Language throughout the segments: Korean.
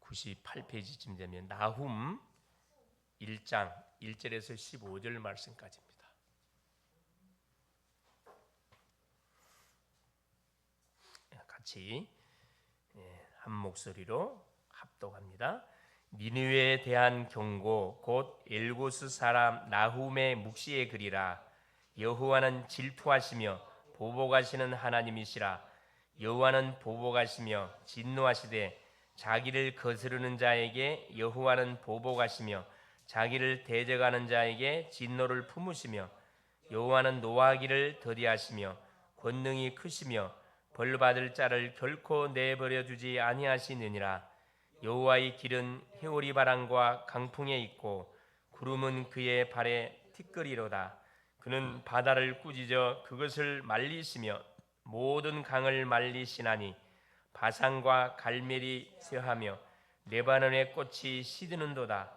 1298페이지쯤 되면 나훔 1장 1절에서 15절 말씀까지입니다. 같이 한 목소리로 합독합니다. 니느웨에 대한 경고 곧 엘고스 사람 나훔의 묵시의 글이라. 여호와는 질투하시며 보복하시는 하나님이시라. 여호와는 보복하시며 진노하시되 자기를 거스르는 자에게 여호와는 보복하시며 자기를 대적하는 자에게 진노를 품으시며 여호와는 노하기를 더디하시며 권능이 크시며 벌받을 자를 결코 내버려 두지 아니하시느니라. 여호와의 길은 해오리 바람과 강풍에 있고 구름은 그의 발에 티끌이로다. 그는 바다를 꾸짖어 그것을 말리시며 모든 강을 말리시나니 바산과 갈멜이 쇠하며 레바논의 꽃이 시드는도다.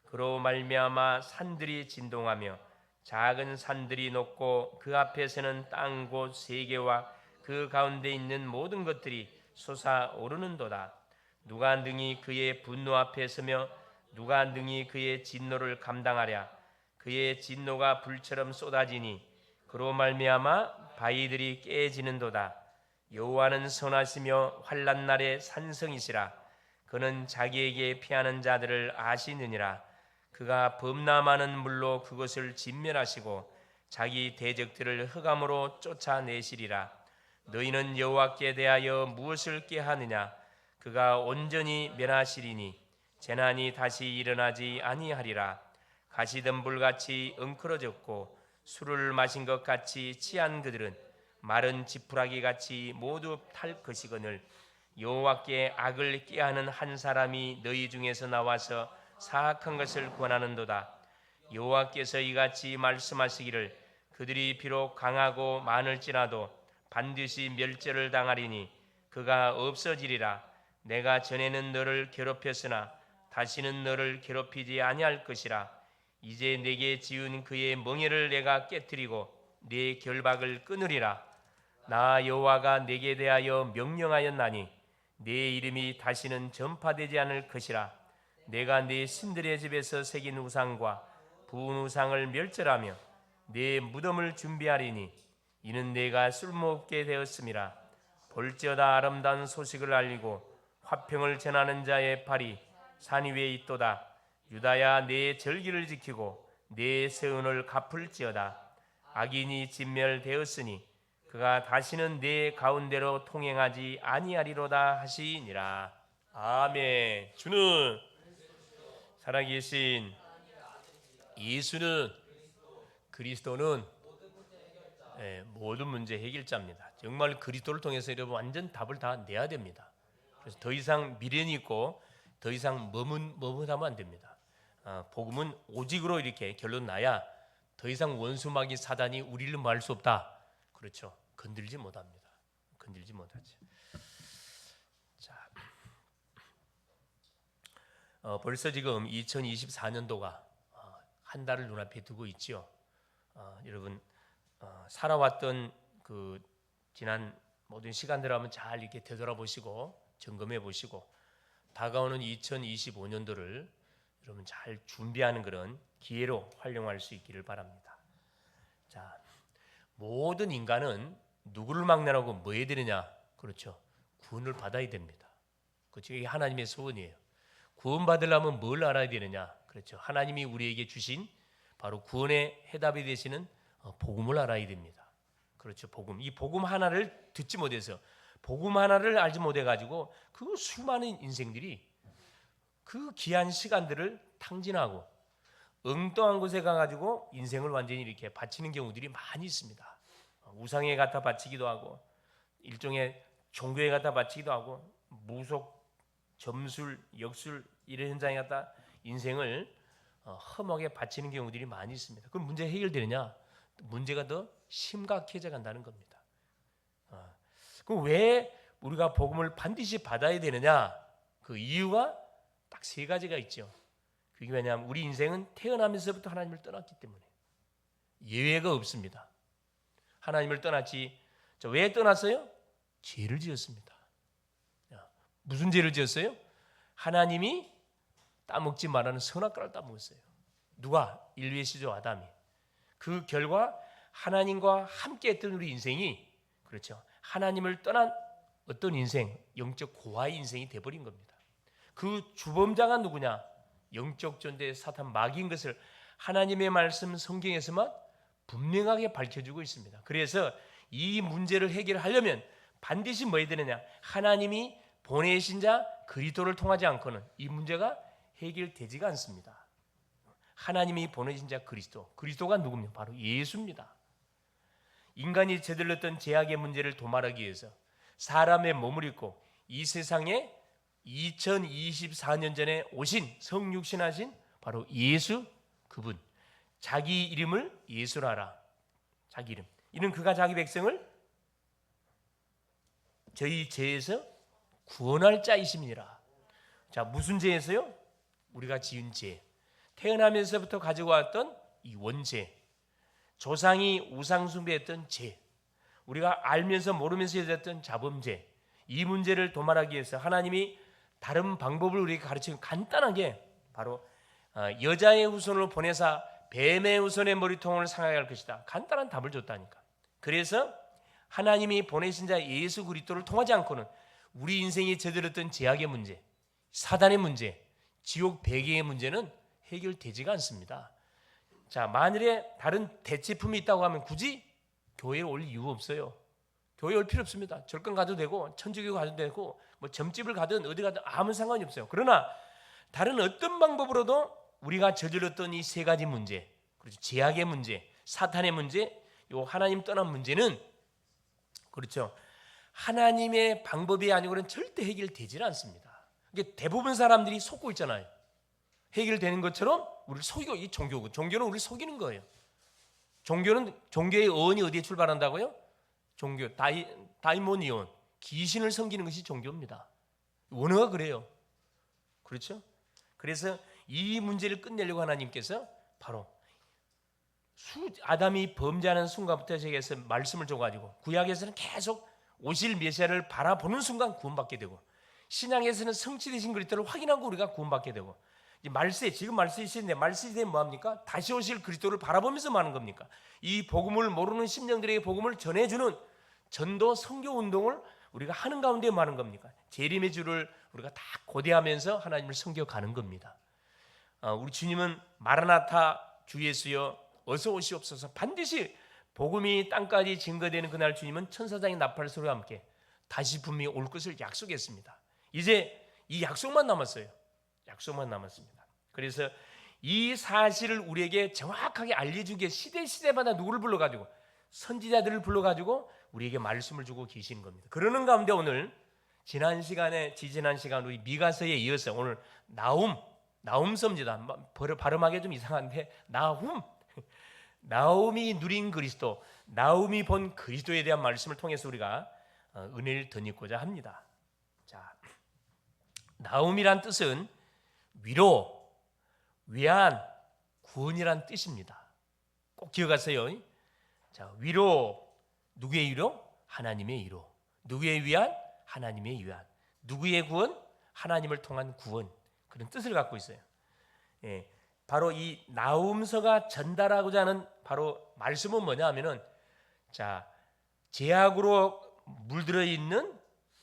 그로 말미암아 산들이 진동하며 작은 산들이 녹고 그 앞에서는 땅 곧 세계와 그 가운데 있는 모든 것들이 솟아오르는도다. 누가 능히 그의 분노 앞에 서며 누가 능히 그의 진노를 감당하랴. 그의 진노가 불처럼 쏟아지니 그로 말미암아 바위들이 깨지는도다. 여호와는 선하시며 환난 날에 산성이시라. 그는 자기에게 피하는 자들을 아시느니라. 그가 범람하는 물로 그것을 진멸하시고 자기 대적들을 흑암으로 쫓아내시리라. 너희는 여호와께 대하여 무엇을 꾀하느냐. 그가 온전히 멸하시리니 재난이 다시 일어나지 아니하리라. 가시덤불같이 엉클어졌고 술을 마신 것 같이 취한 그들은 마른 지푸라기 같이 모두 탈 것이거늘 여호와께 악을 꾀하는 한 사람이 너희 중에서 나와서 사악한 것을 권하는도다. 여호와께서 이같이 말씀하시기를 그들이 비록 강하고 많을지라도 반드시 멸절을 당하리니 그가 없어지리라. 내가 전에는 너를 괴롭혔으나 다시는 너를 괴롭히지 아니할 것이라. 이제 내게 지은 그의 멍에를 내가 깨뜨리고 네 결박을 끊으리라. 나 여호와가 내게 대하여 명령하였나니 네 이름이 다시는 전파되지 않을 것이라. 내가 네 신들의 집에서 새긴 우상과 부은 우상을 멸절하며 네 무덤을 준비하리니 이는 내가 쓸모없게 되었음이라. 볼지어다 아름다운 소식을 알리고 화평을 전하는 자의 발이 산 위에 있도다. 유다야 내 절기를 지키고 내 세운을 갚을지어다. 악인이 진멸되었으니 그가 다시는 내 가운데로 통행하지 아니하리로다 하시니라. 아멘. 주는 살아계신 예수는 그리스도는 모든 문제 해결자입니다. 정말 그리스도를 통해서 여러분 완전 답을 다 내야 됩니다. 그래서 더 이상 미련이 있고 더 이상 머뭇하면 안 됩니다. 복음은 오직으로 이렇게 결론 나야 더 이상 원수마귀 사단이 우리를 말 수 없다. 그렇죠. 건들지 못합니다. 건들지 못하죠. 자, 벌써 지금 2024년도가 한 달을 눈앞에 두고 있죠. 여러분 살아왔던 그 지난 모든 시간들을 한번 잘 이렇게 되돌아보시고 점검해 보시고 다가오는 2025년도를 여러분 잘 준비하는 그런 기회로 활용할 수 있기를 바랍니다. 자, 모든 인간은 누구를 막론하고 뭐 해야 되느냐? 그렇죠. 구원을 받아야 됩니다. 그렇죠. 이게 하나님의 소원이에요. 구원 받으려면 뭘 알아야 되느냐? 그렇죠. 하나님이 우리에게 주신 바로 구원의 해답이 되시는 복음을 알아야 됩니다. 그렇죠. 복음. 이 복음 하나를 듣지 못해서 복음 하나를 알지 못해 가지고 그 수많은 인생들이 그 귀한 시간들을 탕진하고 엉뚱한 곳에 가가지고 인생을 완전히 이렇게 바치는 경우들이 많이 있습니다. 우상에 갖다 바치기도 하고 일종의 종교에 갖다 바치기도 하고 무속, 점술, 역술 이런 현장에 갖다 인생을 험하게 바치는 경우들이 많이 있습니다. 그럼 문제 해결되느냐? 문제가 더 심각해져 간다는 겁니다. 그럼 왜 우리가 복음을 반드시 받아야 되느냐? 그 이유가 딱 세 가지가 있죠. 그게 왜냐하면 우리 인생은 태어나면서부터 하나님을 떠났기 때문에 예외가 없습니다. 하나님을 떠났지. 왜 떠났어요? 죄를 지었습니다. 무슨 죄를 지었어요? 하나님이 따먹지 말라는 선악과를 따먹었어요. 누가? 인류의 시조 아담이. 그 결과 하나님과 함께 했던 우리 인생이, 그렇죠, 하나님을 떠난 어떤 인생, 영적 고아의 인생이 돼버린 겁니다. 그 주범자가 누구냐? 영적 존재의 사탄 마귀인 것을 하나님의 말씀 성경에서만 분명하게 밝혀주고 있습니다. 그래서 이 문제를 해결하려면 반드시 뭐 해야 되느냐? 하나님이 보내신 자 그리스도를 통하지 않고는 이 문제가 해결되지가 않습니다. 하나님이 보내신 자 그리스도가 누굽니까? 바로 예수입니다. 인간이 저질렀던 죄악의 문제를 도말하기 위해서 사람의 몸을 입고 이 세상에 2024년 전에 오신 성육신하신 바로 예수, 그분, 자기 이름을 예수라 하라. 자기 이름. 이는 그가 자기 백성을 저희 죄에서 구원할 자이심이니라. 자, 무슨 죄에서요? 우리가 지은 죄, 태어나면서부터 가지고 왔던 이 원죄, 조상이 우상 숭배했던 죄, 우리가 알면서 모르면서 했던 자범죄, 이 문제를 도말하기 위해서 하나님이 다른 방법을 우리에게 가르치는 간단하게 바로 여자의 후손을 보내사 뱀의 후손의 머리통을 상하게 할 것이다. 간단한 답을 줬다니까. 그래서 하나님이 보내신 자 예수 그리스도를 통하지 않고는 우리 인생이 저질렀던 죄악의 문제, 사단의 문제, 지옥 배경의 문제는 해결되지가 않습니다. 자, 만일에 다른 대체품이 있다고 하면 굳이 교회에 올 이유가 없어요. 교회에 올 필요 없습니다. 절간 가도 되고 천주교 가도 되고 뭐 점집을 가든 어디 가든 아무 상관이 없어요. 그러나 다른 어떤 방법으로도 우리가 저질렀던 이 세 가지 문제, 그렇죠, 죄악의 문제, 사탄의 문제, 요 하나님 떠난 문제는, 그렇죠, 하나님의 방법이 아니고는 절대 해결되질 않습니다. 이게 대부분 사람들이 속고 있잖아요. 해결되는 것처럼 우리를 속이고, 이 종교는 우리를 속이는 거예요. 종교의 어원이 어디에 출발한다고요? 종교, 다이모니온, 귀신을 섬기는 것이 종교입니다. 원어가 그래요. 그렇죠? 그래서 이 문제를 끝내려고 하나님께서 바로 아담이 범죄하는 순간부터 제게서 말씀을 줘가지고, 구약에서는 계속 오실 메시아를 바라보는 순간 구원받게 되고, 신약에서는 성취되신 그리스도를 확인하고 우리가 구원받게 되고, 지금 말세 시대인데 말세 시대에 뭐합니까? 다시 오실 그리스도를 바라보면서 뭐 하는 겁니까? 이 복음을 모르는 심령들에게 복음을 전해주는 전도 선교 운동을 우리가 하는 가운데 뭐 하는 겁니까? 재림의 주를 우리가 다 고대하면서 하나님을 섬겨가는 겁니다. 우리 주님은 마라나타 주 예수여 어서 오시옵소서, 반드시 복음이 땅까지 증거되는 그날 주님은 천사장의 나팔 소리와 함께 다시 분명히 올 것을 약속했습니다. 이제 이 약속만 남았어요. 약속만 남았습니다. 그래서 이 사실을 우리에게 정확하게 알려주기에 시대마다 누구를 불러가지고, 선지자들을 불러가지고 우리에게 말씀을 주고 계시는 겁니다. 그러는 가운데 오늘 지지난 시간 우리 미가서에 이어서 오늘 나훔 섭니다. 발음하기 좀 이상한데 나훔이 누린 그리스도, 나훔이 본 그리스도에 대한 말씀을 통해서 우리가 은혜를 덧입고자 합니다. 자, 나훔이란 뜻은 위로, 위안, 구원이란 뜻입니다. 꼭 기억하세요. 자, 위로, 누구의 위로? 하나님의 위로. 누구의 위안? 하나님의 위안. 누구의 구원? 하나님을 통한 구원. 그런 뜻을 갖고 있어요. 예, 바로 이 나훔서가 전달하고자 하는 바로 말씀은 뭐냐 하면은, 자, 죄악으로 물들어 있는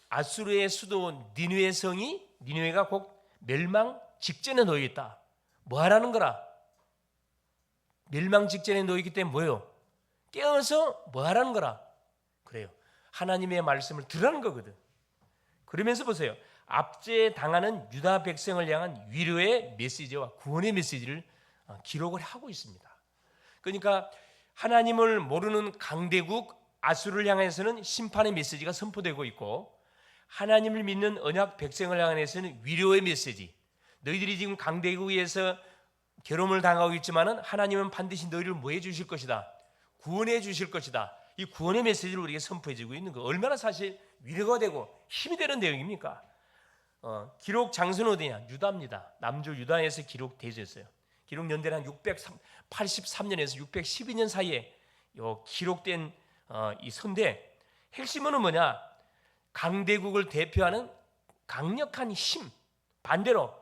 아수르의 수도 니느웨 성이, 니느웨가 곧 멸망 직전에 놓여 있다. 뭐 하라는 거라? 멸망 직전에 놓여 있기 때문에 뭐예요? 깨어서 뭐 하라는 거라? 그래요. 하나님의 말씀을 들으라는 거거든. 그러면서 보세요. 압제 당하는 유다 백성을 향한 위로의 메시지와 구원의 메시지를 기록을 하고 있습니다. 그러니까 하나님을 모르는 강대국 아수르를 향해서는 심판의 메시지가 선포되고 있고, 하나님을 믿는 언약 백성을 향해서는 위로의 메시지. 너희들이 지금 강대국에서 괴로움을 당하고 있지만은 하나님은 반드시 너희를 뭐 해주실 것이다? 구원해 주실 것이다. 이 구원의 메시지를 우리에게 선포해주고 있는 거, 얼마나 사실 위로가 되고 힘이 되는 내용입니까? 기록 장소는 어디냐? 유다입니다. 남주 유다에서 기록되어 있어요. 기록 연대는 한 683년에서 612년 사이에 기록된 이 선대, 핵심은 뭐냐? 강대국을 대표하는 강력한 힘, 반대로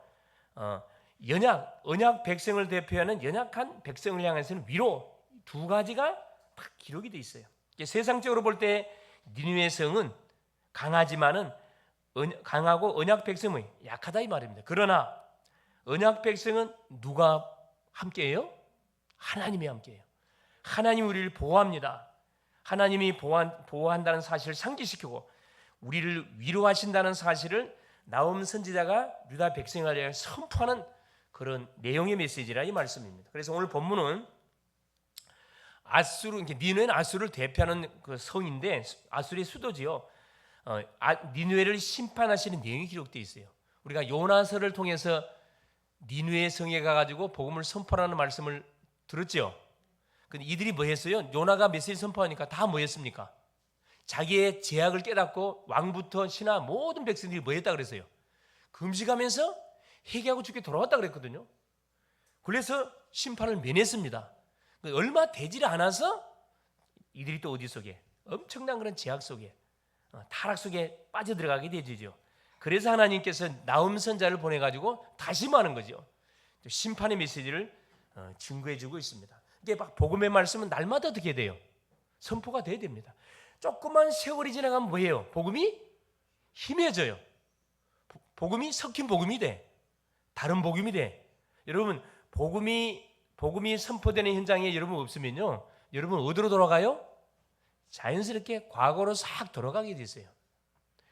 언약 백성을 대표하는 연약한 백성을 향해서는 위로, 두 가지가 딱 기록이 돼 있어요. 세상적으로 볼 때 니느웨 성은 강하지만은 강하고 언약 백성은 약하다 이 말입니다. 그러나 언약 백성은 누가 함께해요? 하나님이 함께해요. 하나님이 우리를 보호합니다. 하나님이 보호한다는 사실을 상기시키고 우리를 위로하신다는 사실을 나홈 선지자가 유다 백성에게 선포하는 그런 내용의 메시지라 이 말씀입니다. 그래서 오늘 본문은 니느웨는 아수르를 대표하는 그 성인데 아수르의 수도지요. 니느웨를 심판하시는 내용이 기록되어 있어요. 우리가 요나서를 통해서 니느웨 성에 가가지고 복음을 선포하는 말씀을 들었죠. 근데 이들이 뭐 했어요? 요나가 메시지 선포하니까 다 뭐 했습니까? 자기의 죄악을 깨닫고 왕부터 신하 모든 백성들이 뭐 했다 그랬어요? 금식하면서 회개하고 주께 돌아왔다 그랬거든요. 그래서 심판을 면했습니다. 얼마 되지를 않아서 이들이 또 어디 속에? 엄청난 그런 죄악 속에, 타락 속에 빠져들어가게 되죠. 그래서 하나님께서 나홈 선자를 보내가지고 다짐하는 거죠. 심판의 메시지를 증거해주고 있습니다. 이게 막 복음의 말씀은 날마다 어떻게 돼요? 선포가 돼야 됩니다. 조금만 세월이 지나가면 뭐예요? 복음이 희미해져요. 복음이 섞인 복음이 돼. 다른 복음이 돼. 여러분 복음이 선포되는 현장에 여러분 없으면요, 여러분 어디로 돌아가요? 자연스럽게 과거로 싹 돌아가게 되세요.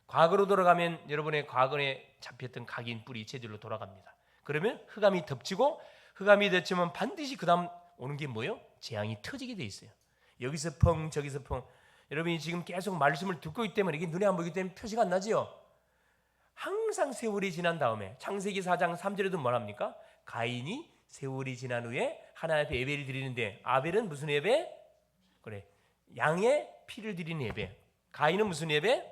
과거로 돌아가면 여러분의 과거에 잡혔던 각인 뿌리 체질로 돌아갑니다. 그러면 흑암이 덮치고 흑암이 덮치면 반드시 그 다음 오는 게 뭐예요? 재앙이 터지게 돼 있어요. 여기서 펑 저기서 펑. 여러분이 지금 계속 말씀을 듣고 있기 때문에 이게 눈에 안 보이기 때문에 표시가 안 나지요. 항상 세월이 지난 다음에 창세기 4장 3절에도 뭐랍니까? 가인이 세월이 지난 후에 하나님 앞에 예배를 드리는데 아벨은 무슨 예배? 그래, 양의 피를 드리는 예배. 가인은 무슨 예배?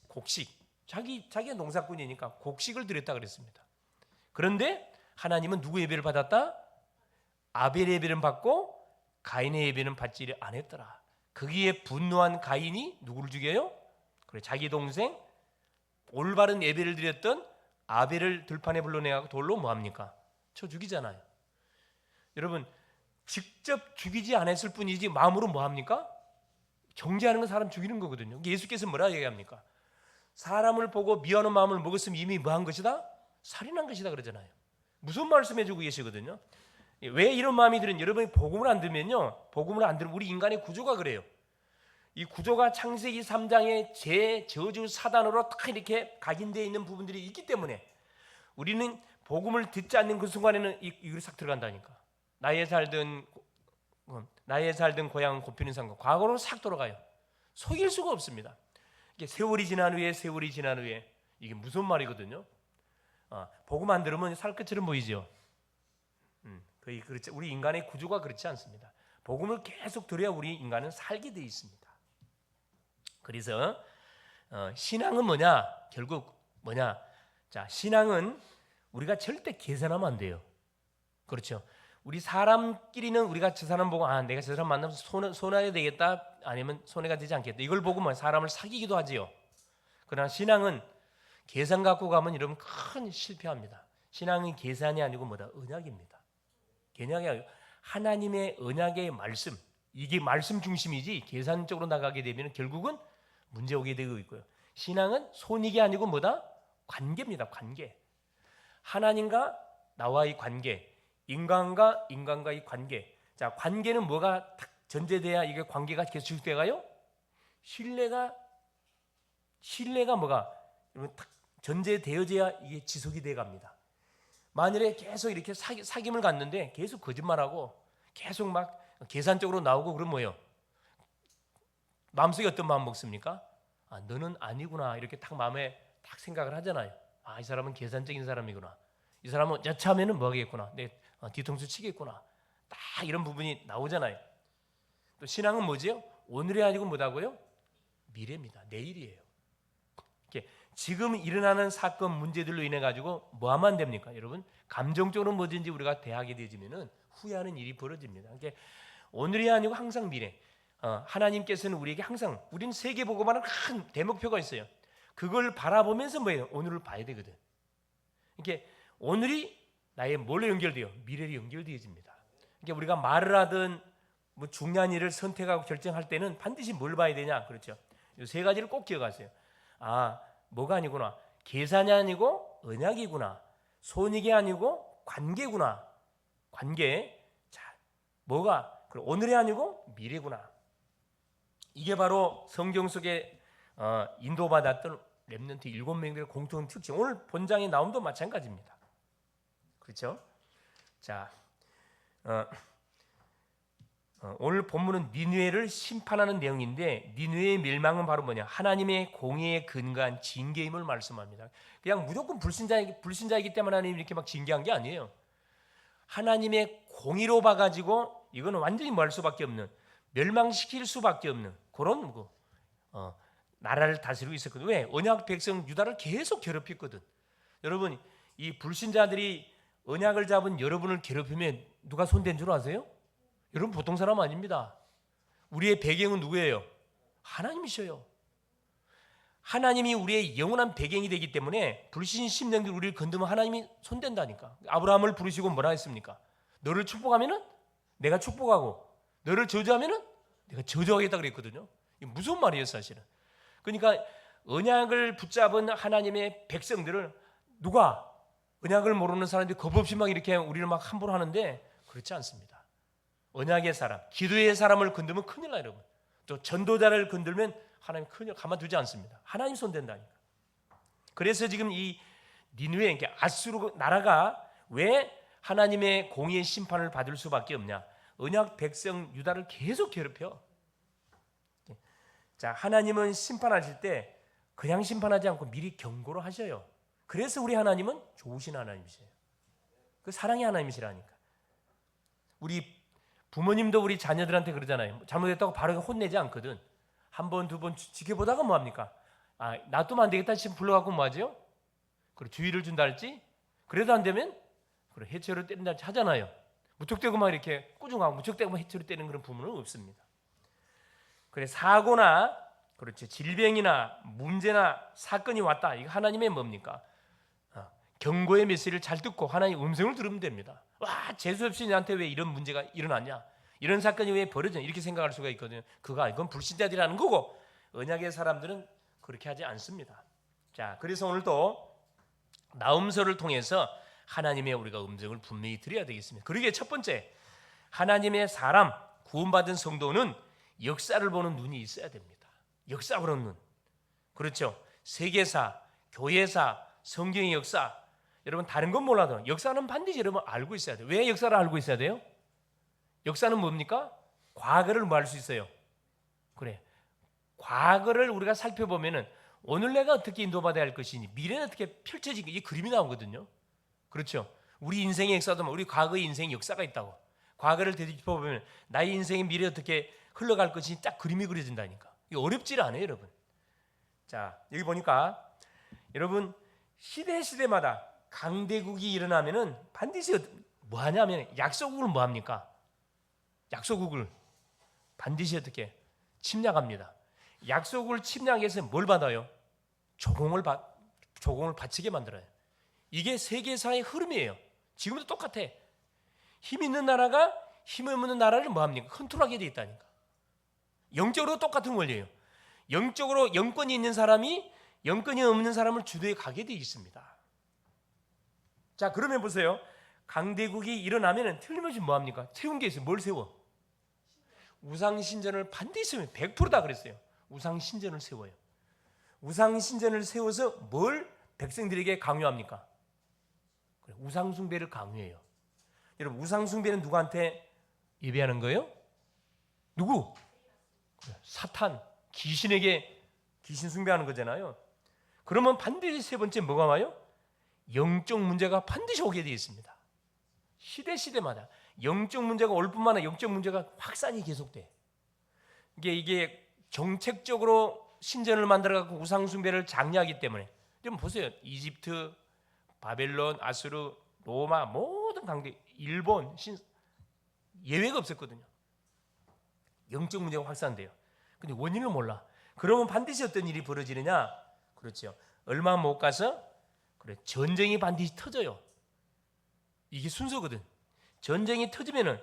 곡식. 자기가 농사꾼이니까 곡식을 드렸다 그랬습니다. 그런데 하나님은 누구 예배를 받았다? 아벨의 예배를 받고 가인의 예배는 받지 않았더라. 거기에 분노한 가인이 누구를 죽여요? 그래, 자기 동생 올바른 예배를 드렸던 아벨을 들판에 불러내고 돌로 뭐합니까? 쳐 죽이잖아요. 여러분 직접 죽이지 않았을 뿐이지 마음으로 뭐합니까? 정죄하는 건 사람 죽이는 거거든요. 예수께서 뭐라 얘기합니까? 사람을 보고 미워하는 마음을 먹었으면 이미 뭐한 것이다? 살인한 것이다 그러잖아요. 무슨 말씀해주고 계시거든요. 왜 이런 마음이 들은? 여러분이 복음을 안 들면요, 복음을 안 들으면 우리 인간의 구조가 그래요. 이 구조가 창세기 3장의 죄, 저주, 사단으로 딱 이렇게 각인되어 있는 부분들이 있기 때문에 우리는 복음을 듣지 않는 그 순간에는 이걸 싹 들어간다니까. 나의 살던 고향은 곱히는 산과 과거로 싹 돌아가요. 속일 수가 없습니다. 이게 세월이 지난 후에 이게 무슨 말이거든요. 복음 안 들으면 살 것처럼 보이죠. 거의 그렇지. 우리 인간의 구조가 그렇지 않습니다. 복음을 계속 들어야 우리 인간은 살게 되어 있습니다. 그래서 신앙은 뭐냐? 결국 뭐냐? 자, 신앙은 우리가 절대 계산하면 안 돼요. 그렇죠? 우리 사람끼리는 우리가 저 사람 보고 내가 저 사람 만나면 손해야 되겠다, 아니면 손해가 되지 않겠다, 이걸 보고 뭐 사람을 사귀기도 하지요. 그러나 신앙은 계산 갖고 가면 여러분 큰 실패합니다. 신앙은 계산이 아니고 뭐다? 언약입니다. 언약이 아니고 하나님의 언약의 말씀, 이게 말씀 중심이지 계산적으로 나가게 되면 결국은 문제 오게 되고 있고요. 신앙은 손익이 아니고 뭐다? 관계입니다. 관계. 하나님과 나와의 관계, 인간과의 관계. 자, 관계는 뭐가 딱 전제돼야 이게 관계가 계속 지속돼가요? 신뢰가 뭐가 딱 전제되어져야 이게 지속이 돼갑니다. 만일에 계속 이렇게 사귐을 갖는데 계속 거짓말하고 계속 막 계산적으로 나오고 그러면 뭐예요? 마음속에 어떤 마음 먹습니까? 너는 아니구나, 이렇게 딱 마음에 딱 생각을 하잖아요. 이 사람은 계산적인 사람이구나. 이 사람은 여차하면은 뭐 하겠구나. 내 뒤통수 치겠구나. 딱 이런 부분이 나오잖아요. 또 신앙은 뭐지요? 오늘이 아니고 뭐다고요? 미래입니다. 내일이에요. 이렇게 지금 일어나는 사건 문제들로 인해 가지고 뭐 하면 안 됩니까? 여러분, 감정적으로 뭐든지 우리가 대하게 되지면은 후회하는 일이 벌어집니다. 그러니까 오늘이 아니고 항상 미래. 하나님께서는 우리에게 항상, 우리는 세계 복음화는 큰 대목표가 있어요. 그걸 바라보면서 뭐예요? 오늘을 봐야 되거든. 이게 오늘이 나의 뭘로 연결돼요? 미래로 연결되어집니다. 그러니까 우리가 말을 하든 뭐 중요한 일을 선택하고 결정할 때는 반드시 뭘 봐야 되냐? 그렇죠. 이 세 가지를 꼭 기억하세요. 아, 뭐가 아니구나. 계산이 아니고 언약이구나. 손익이 아니고 관계구나. 관계. 자, 뭐가? 오늘이 아니고 미래구나. 이게 바로 성경 속에 인도받았던 렘넌트 7명들의 공통된 특징. 오늘 본장의 나옴도 마찬가지입니다. 그렇죠? 자, 오늘 본문은 니느웨를 심판하는 내용인데 니느웨의 멸망은 바로 뭐냐? 하나님의 공의에 근거한 징계임을 말씀합니다. 그냥 무조건 불신자이기 때문에 하나님이 이렇게 막 징계한 게 아니에요. 하나님의 공의로 봐가지고 이거는 완전히 뭐 할 수밖에 없는, 멸망시킬 수밖에 없는 그런 나라를 다스리고 있었거든요. 왜? 언약 백성 유다를 계속 괴롭혔거든. 여러분, 이 불신자들이 언약을 잡은 여러분을 괴롭히면 누가 손댄 줄 아세요? 여러분 보통 사람 아닙니다. 우리의 배경은 누구예요? 하나님이셔요. 하나님이 우리의 영원한 배경이 되기 때문에 불신 심령들 우리를 건드면 하나님이 손댄다니까. 아브라함을 부르시고 뭐라 했습니까? 너를 축복하면은 내가 축복하고 너를 저주하면은 내가 저주하겠다 그랬거든요. 이게 무슨 말이에요, 사실은. 그러니까 언약을 붙잡은 하나님의 백성들을 누가 언약을 모르는 사람들이 겁없이 막 이렇게 우리를 막 함부로 하는데 그렇지 않습니다. 언약의 사람, 기도의 사람을 건드면 큰일 나요, 여러분. 또 전도자를 건들면 하나님 큰일 가만두지 않습니다. 하나님 손댄다니까. 그래서 지금 이 니느웨, 아수르 나라가 왜 하나님의 공의의 심판을 받을 수밖에 없냐? 언약 백성 유다를 계속 괴롭혀. 자, 하나님은 심판하실 때 그냥 심판하지 않고 미리 경고를 하셔요. 그래서 우리 하나님은 좋으신 하나님이세요. 그 사랑의 하나님이시라니까. 우리 부모님도 우리 자녀들한테 그러잖아요. 잘못했다고 바로 혼내지 않거든. 한 번, 두 번 지켜보다가 뭐합니까? 아, 놔두면 안 되겠다 싶으면 불러갖고 뭐하죠? 그리고 주의를 준다 할지? 그래도 안 되면 그래 해초를 때린다 할지 하잖아요. 무턱대고 막 이렇게 꾸중하고 무턱대고 막 해초를 때리는 그런 부모는 없습니다. 그래 사고나 그렇죠 질병이나 문제나 사건이 왔다. 이거 하나님의 뭡니까? 경고의 메시지를 잘 듣고 하나님의 음성을 들으면 됩니다. 와, 재수 없이 나한테 왜 이런 문제가 일어났냐? 이런 사건이 왜 벌어졌냐? 이렇게 생각할 수가 있거든요. 이건 불신자들이라는 거고 언약의 사람들은 그렇게 하지 않습니다. 자, 그래서 오늘도 나음서를 통해서 하나님의 우리가 음성을 분명히 드려야 되겠습니다. 그러기에 첫 번째, 하나님의 사람, 구원받은 성도는 역사를 보는 눈이 있어야 됩니다. 역사 보는 눈. 그렇죠. 세계사, 교회사, 성경의 역사. 여러분 다른 건 몰라도 역사는 반드시 여러분 알고 있어야 돼요. 왜 역사를 알고 있어야 돼요? 역사는 뭡니까? 과거를 뭐 할 수 있어요? 그래. 과거를 우리가 살펴보면은 오늘 내가 어떻게 인도받아야 할 것이니 미래는 어떻게 펼쳐지기 이 그림이 나오거든요. 그렇죠. 우리 인생의 역사도 우리 과거의 인생의 역사가 있다고. 과거를 되짚어보면 나의 인생의 미래 어떻게 흘러갈 것인지 딱 그림이 그려진다니까. 이게 어렵지 않아요, 여러분. 자, 여기 보니까 여러분 시대마다 강대국이 일어나면은 반드시 뭐 하냐면 약소국을 뭐 합니까? 약소국을 반드시 어떻게 침략합니다. 약소국을 침략해서 뭘 받아요? 조공을 바치게 만들어요. 이게 세계사의 흐름이에요. 지금도 똑같아. 힘 있는 나라가 힘 없는 나라를 뭐 합니까? 컨트롤하게 돼 있다니까. 영적으로 똑같은 원리예요. 영적으로 영권이 있는 사람이 영권이 없는 사람을 주도해 가게 돼 있습니다. 자, 그러면 보세요. 강대국이 일어나면은 틀림없이 뭐 합니까? 세운 게 있어요. 뭘 세워? 우상신전을 반드시 100%다 그랬어요. 우상신전을 세워요. 우상신전을 세워서 뭘 백성들에게 강요합니까? 우상숭배를 강요해요. 여러분 우상숭배는 누구한테 예배하는 거예요? 누구? 사탄, 귀신에게 귀신 숭배하는 거잖아요. 그러면 반드시 세 번째 뭐가 와요? 영적 문제가 반드시 오게 되어 있습니다. 시대마다 영적 문제가 올 뿐만 아니라 영적 문제가 확산이 계속돼. 이게 정책적으로 신전을 만들어갖고 우상숭배를 장려하기 때문에. 좀 보세요. 이집트, 바벨론, 아수르, 로마 모든 강대, 일본 예외가 없었거든요. 영적 문제가 확산돼요. 근데 원인을 몰라. 그러면 반드시 어떤 일이 벌어지느냐? 그렇죠. 얼마 못 가서 그래 전쟁이 반드시 터져요. 이게 순서거든. 전쟁이 터지면은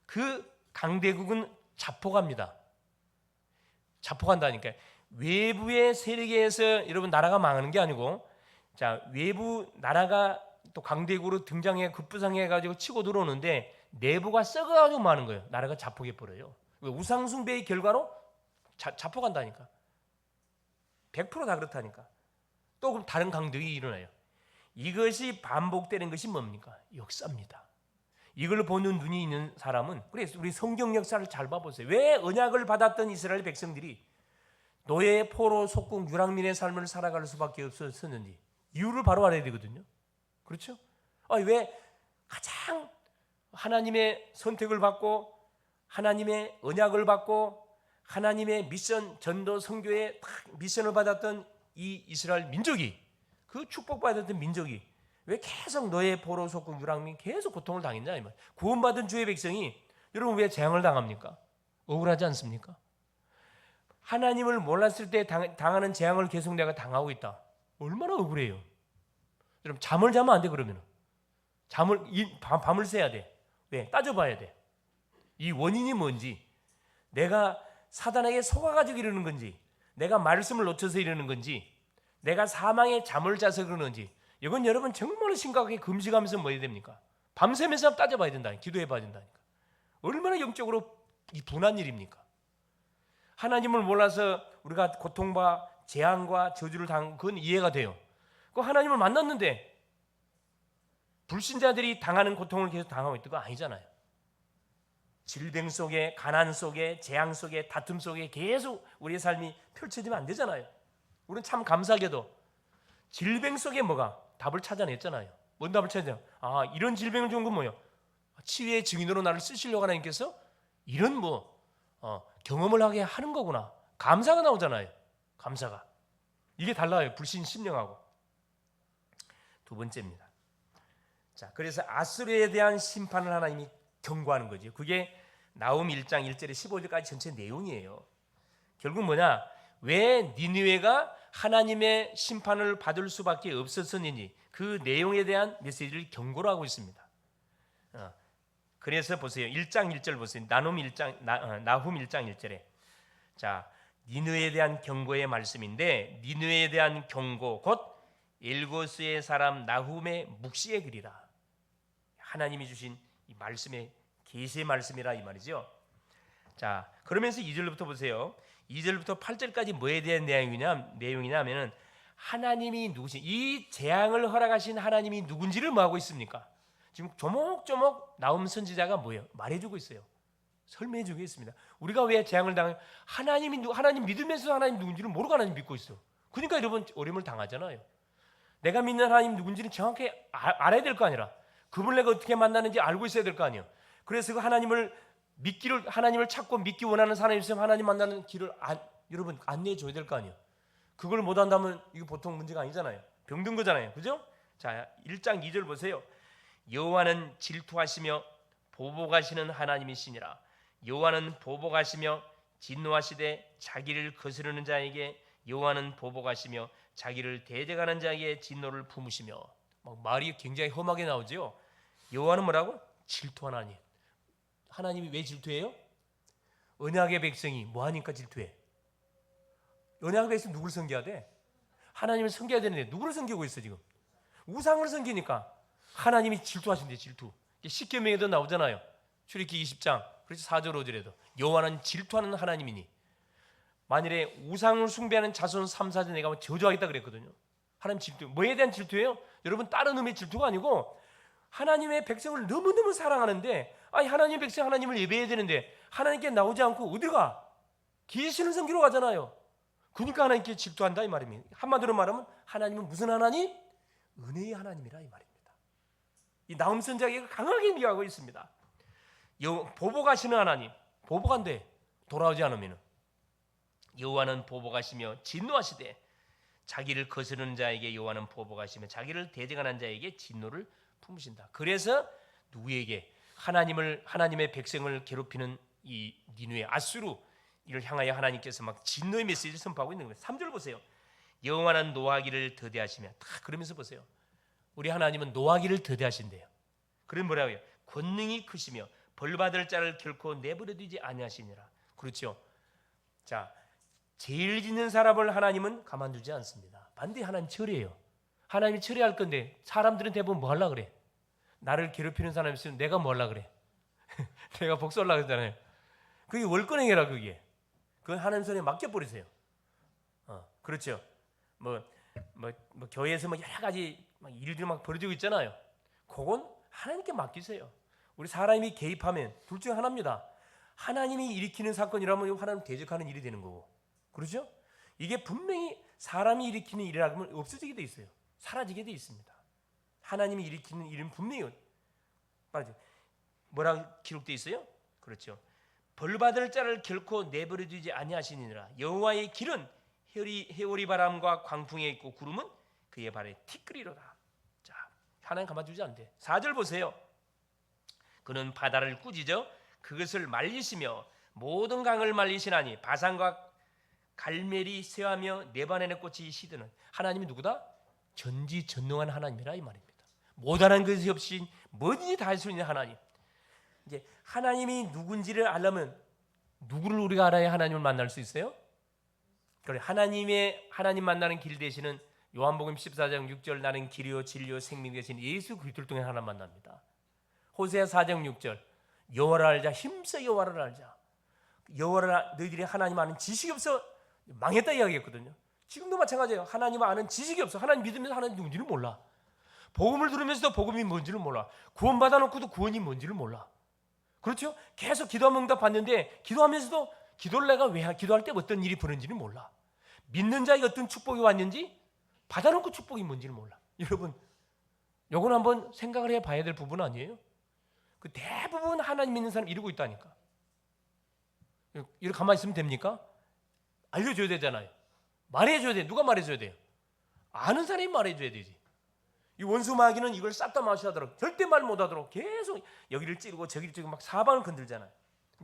그 강대국은 자포갑니다. 자포간다니까. 외부의 세력에서 여러분 나라가 망하는 게 아니고, 자 외부 나라가 또 강대국으로 등장해 급부상해 가지고 치고 들어오는데 내부가 썩어가지고 마는 거예요. 나라가 자폭해 버려요. 우상숭배의 결과로 자폭한다니까. 100%다 그렇다니까. 또 그럼 다른 강대국이 일어나요. 이것이 반복되는 것이 뭡니까? 역사입니다. 이걸 보는 눈이 있는 사람은, 그래서 우리 성경 역사를 잘 봐보세요. 왜 언약을 받았던 이스라엘 백성들이 노예, 포로, 속국, 유랑민의 삶을 살아갈 수밖에 없었는지 이유를 바로 알아야 되거든요. 그렇죠? 왜 가장 하나님의 선택을 받고 하나님의 언약을 받고 하나님의 미션, 전도, 선교의 미션을 받았던 이 이스라엘 민족이, 그 축복받았던 민족이 왜 계속 노예, 포로, 속국, 유랑민 계속 고통을 당했냐? 구원받은 주의 백성이 여러분 왜 재앙을 당합니까? 억울하지 않습니까? 하나님을 몰랐을 때 당하는 재앙을 계속 내가 당하고 있다. 얼마나 억울해요. 여러분 잠을 자면 안 돼. 그러면 밤을 새야 돼. 왜? 따져봐야 돼. 이 원인이 뭔지, 내가 사단에게 속아가지고 이러는 건지, 내가 말씀을 놓쳐서 이러는 건지, 내가 사망에 잠을 자서 그러는지, 이건 여러분 정말 심각하게 금식하면서 뭐 해야 됩니까? 밤새면서 따져봐야 된다니까. 기도해 봐야 된다니까. 얼마나 영적으로 분한 일입니까? 하나님을 몰라서 우리가 고통과 재앙과 저주를 당한 건 이해가 돼요. 그 하나님을 만났는데 불신자들이 당하는 고통을 계속 당하고 있던 거 아니잖아요. 질병 속에, 가난 속에, 재앙 속에, 다툼 속에 계속 우리의 삶이 펼쳐지면 안 되잖아요. 우리는 참 감사하게도 질병 속에 뭐가 답을 찾아냈잖아요. 뭔 답을 찾아내요? 이런 질병을 준 건 뭐예요? 치유의 증인으로 나를 쓰시려고 하나님께서 이런 경험을 하게 하는 거구나. 감사가 나오잖아요. 감사가. 이게 달라요. 불신 심령하고. 두 번째입니다. 자, 그래서 아수르에 대한 심판을 하나님이 경고하는 거죠. 그게 나훔 1장 1절에 15절까지 전체 내용이에요. 결국 뭐냐? 왜 니느웨가 하나님의 심판을 받을 수밖에 없었는지 그 내용에 대한 메시지를 경고를 하고 있습니다. 그래서 보세요. 1장 1절 보세요. 나훔 1장 1절에 자, 니느웨에 대한 경고의 말씀인데, 니느웨에 대한 경고 곧 엘고스의 사람 나훔의 묵시의 글이라. 하나님이 주신 이 말씀의 계시의 말씀이라 이 말이죠. 자, 그러면서 2절부터 보세요. 2절부터 8절까지 뭐에 대한 내용이냐면은 하나님이 누구신, 이 재앙을 허락하신 하나님이 누군지를 뭐하고 있습니까? 지금 조목조목 나훔 선지자가 뭐예요? 말해주고 있어요. 설명해주고 있습니다. 우리가 왜 재앙을 당해요? 하나님 믿으면서 하나님 누군지를 모르고 하나님 믿고 있어. 그러니까 여러분 어려움을 당하잖아요. 내가 믿는 하나님 누군지는 정확히 알아야 될 거 아니라, 그분을 내가 어떻게 만나는지 알고 있어야 될 거 아니에요. 그래서 그 하나님을 찾고 믿기 원하는 사람이 있으면 하나님 만나는 길을 여러분 안내해 줘야 될 거 아니에요. 그걸 못 한다면 이거 보통 문제가 아니잖아요. 병든 거잖아요. 그죠? 자, 1장 2절 보세요. 여호와는 질투하시며 보복하시는 하나님이시니라. 여호와는 보복하시며 진노하시되 자기를 거스르는 자에게 여호와는 보복하시며 자기를 대적하는 자에게 진노를 품으시며. 막 말이 굉장히 험하게 나오죠. 여호와는 뭐라고? 질투하는 하나님. 하나님이 왜 질투해요? 언약의 백성이 뭐하니까 질투해? 언약의 백성 누구를 섬겨야 돼? 하나님을 섬겨야 되는데 누구를 섬기고 있어 지금? 우상을 섬기니까 하나님이 질투하신대. 질투. 십계명에도 나오잖아요. 출애굽기 20장 그래서 4절 5절에도 여호와는 질투하는 하나님이니, 만일에 우상을 숭배하는 자손 3, 4대 내가 저주하겠다 그랬거든요. 하나님 질투. 뭐에 대한 질투예요? 여러분 다른 의미의 질투가 아니고 하나님의 백성을 너무너무 사랑하는데, 하나님의 백성 하나님을 예배해야 되는데 하나님께 나오지 않고 어디로 가? 귀신을 섬기러 가잖아요. 그러니까 하나님께 질투한다 이 말입니다. 한마디로 말하면 하나님은 무슨 하나님? 은혜의 하나님이라 이 말입니다. 이 나훔 선지자가 강하게 비유하고 있습니다. 보복하시는 하나님, 보복한데 돌아오지 않으면 여호와는 보복하시며 진노하시되 자기를 거스르는 자에게 여호와는 보복하시며 자기를 대적하는 자에게 진노를 품으신다. 그래서 누구에게? 하나님의 백성을 괴롭히는 이 니느웨 아수르, 이를 향하여 하나님께서 막 진노의 메시지를 선포하고 있는 거예요. 3절 보세요. 여호와는 노하기를 더디하시며. 다 그러면서 보세요. 우리 하나님은 노하기를 더디하신대요. 그럼 뭐라고요? 권능이 크시며 벌받을 자를 결코 내버려두지 아니하시니라. 그렇죠. 자, 죄를 짓는 사람을 하나님은 가만두지 않습니다. 반드시 하나님 처리해요. 하나님이 처리할 건데 사람들은 대부분 뭐 하려고 그래? 나를 괴롭히는 사람이 있으면 내가 뭐 하려고 그래? 내가 복수하려고 그러잖아요. 그게 월권행위라. 그건 하나님 손에 맡겨버리세요. 그렇죠. 뭐 교회에서 뭐 여러 가지 막 일들이 막 벌어지고 있잖아요. 그건 하나님께 맡기세요. 우리 사람이 개입하면 둘 중에 하나입니다. 하나님이 일으키는 사건이라면 하나님 대적하는 일이 되는 거고, 그렇죠? 이게 분명히 사람이 일으키는 일이라면 없어지게 돼 있어요. 사라지게 돼 있습니다. 하나님이 일으키는 일은 분명히 말이죠. 뭐라고 기록되어 있어요? 그렇죠. 벌받을 자를 결코 내버려두지 아니하시니라. 여호와의 길은 해오리 바람과 광풍에 있고 구름은 그의 발에 티끌이로다. 자, 하나님 가만두지 않대. 4절 보세요. 그는 바다를 꾸짖어 그것을 말리시며 모든 강을 말리시나니 바산과 갈멜이 쇠하며 네바넨의 꽃이 시드는. 하나님이 누구다? 전지전능한 하나님이라 이 말입니다. 못하는 것이 없이 뭐든지 다 할 수 있는 하나님. 이제 하나님이 누군지를 알려면 누구를 우리가 알아야 하나님을 만날 수 있어요? 그래, 하나님 만나는 길 되시는 요한복음 14장 6절 나는 길이요 진리요 생명 되신 예수 그리스도를 통해 하나님 만납니다. 호세아 4장 6절 여호와를 알자, 힘써 여호와를 알자. 여호와를 너희들이 하나님 아는 지식이 없어 망했다 이야기했거든요. 지금도 마찬가지예요. 하나님 아는 지식이 없어. 하나님 믿으면서 하나님 누군지를 몰라. 복음을 들으면서도 복음이 뭔지를 몰라. 구원 받아놓고도 구원이 뭔지를 몰라. 그렇죠? 계속 기도하면 응답 받는데 기도하면서도 기도를 내가 왜 기도할 때 어떤 일이 벌어지는지를 몰라. 믿는 자에게 어떤 축복이 왔는지 받아놓고 축복이 뭔지를 몰라. 여러분, 요건 한번 생각을 해봐야 될 부분 아니에요? 그 대부분 하나님 믿는 사람 이러고 있다니까. 이렇게 가만히 있으면 됩니까? 알려줘야 되잖아요. 말해줘야 돼. 누가 말해줘야 돼요? 아는 사람이 말해줘야 되지. 이 원수 마귀는 이걸 싹 다 마시하도록 절대 말 못하도록 계속 여기를 찌르고 저기를 찌르고 막 사방을 건들잖아요.